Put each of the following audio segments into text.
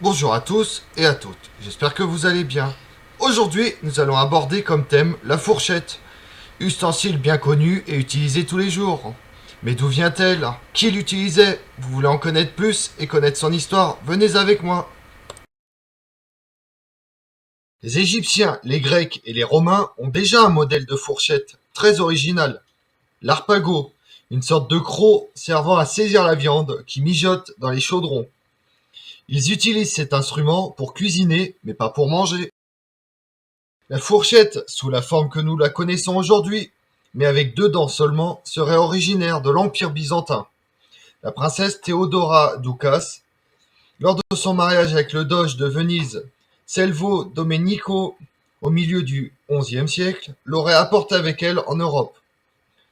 Bonjour à tous et à toutes, j'espère que vous allez bien. Aujourd'hui, nous allons aborder comme thème la fourchette, ustensile bien connu et utilisé tous les jours. Mais d'où vient-elle? Qui l'utilisait? Vous voulez en connaître plus et connaître son histoire? Venez avec moi. Les Égyptiens, les Grecs et les Romains ont déjà un modèle de fourchette très original, l'arpago, une sorte de croc servant à saisir la viande qui mijote dans les chaudrons. Ils utilisent cet instrument pour cuisiner, mais pas pour manger. La fourchette, sous la forme que nous la connaissons aujourd'hui, mais avec deux dents seulement, serait originaire de l'Empire byzantin. La princesse Théodora Doukas, lors de son mariage avec le doge de Venise, Selvo Domenico, au milieu du XIe siècle, l'aurait apporté avec elle en Europe.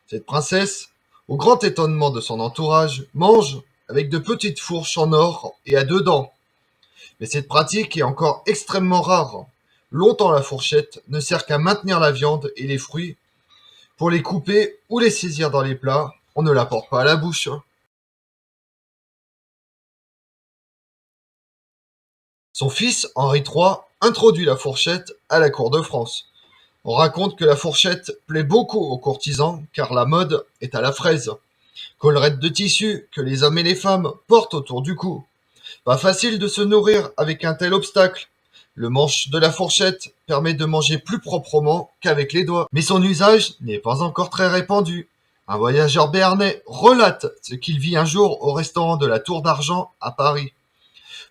Cette princesse, au grand étonnement de son entourage, mange avec de petites fourches en or et à deux dents. Mais cette pratique est encore extrêmement rare. Longtemps la fourchette ne sert qu'à maintenir la viande et les fruits. Pour les couper ou les saisir dans les plats, on ne la porte pas à la bouche. Son fils, Henri III, introduit la fourchette à la cour de France. On raconte que la fourchette plaît beaucoup aux courtisans car la mode est à la fraise. Collerette de tissu que les hommes et les femmes portent autour du cou. Pas facile de se nourrir avec un tel obstacle. Le manche de la fourchette permet de manger plus proprement qu'avec les doigts. Mais son usage n'est pas encore très répandu. Un voyageur béarnais relate ce qu'il vit un jour au restaurant de la Tour d'Argent à Paris.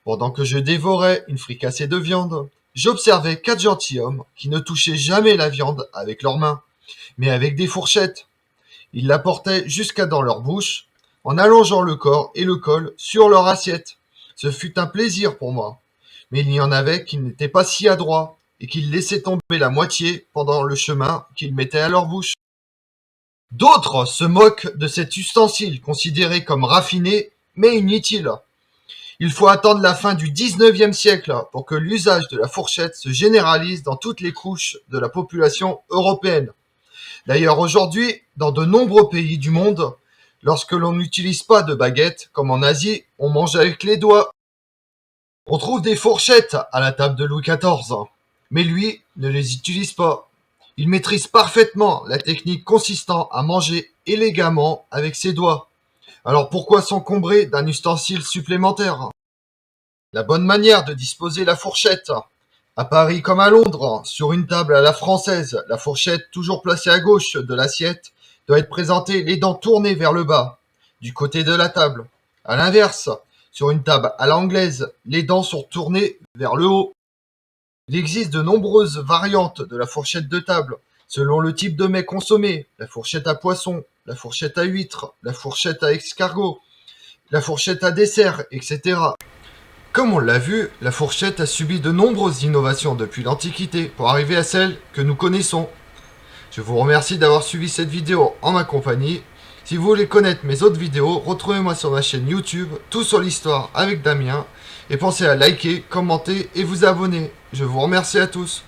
Pendant que je dévorais une fricassée de viande, j'observais 4 gentilshommes qui ne touchaient jamais la viande avec leurs mains, mais avec des fourchettes. Ils la portaient jusqu'à dans leur bouche, en allongeant le corps et le col sur leur assiette. Ce fut un plaisir pour moi. Mais il y en avait qui n'étaient pas si adroits et qui laissaient tomber la moitié pendant le chemin qu'ils mettaient à leur bouche. D'autres se moquent de cet ustensile considéré comme raffiné mais inutile. Il faut attendre la fin du XIXe siècle pour que l'usage de la fourchette se généralise dans toutes les couches de la population européenne. D'ailleurs, aujourd'hui, dans de nombreux pays du monde, lorsque l'on n'utilise pas de baguette, comme en Asie, on mange avec les doigts. On trouve des fourchettes à la table de Louis XIV, mais lui ne les utilise pas. Il maîtrise parfaitement la technique consistant à manger élégamment avec ses doigts. Alors pourquoi s'encombrer d'un ustensile supplémentaire? La bonne manière de disposer la fourchette. À Paris comme à Londres, sur une table à la française, la fourchette toujours placée à gauche de l'assiette doit être présentée les dents tournées vers le bas, du côté de la table. À l'inverse, sur une table à l'anglaise, les dents sont tournées vers le haut. Il existe de nombreuses variantes de la fourchette de table, selon le type de mets consommé. La fourchette à poisson, la fourchette à huître, la fourchette à escargot, la fourchette à dessert, etc. Comme on l'a vu, la fourchette a subi de nombreuses innovations depuis l'Antiquité pour arriver à celle que nous connaissons. Je vous remercie d'avoir suivi cette vidéo en ma compagnie. Si vous voulez connaître mes autres vidéos, retrouvez-moi sur ma chaîne YouTube, Tout sur l'Histoire avec Damien. Et pensez à liker, commenter et vous abonner. Je vous remercie à tous.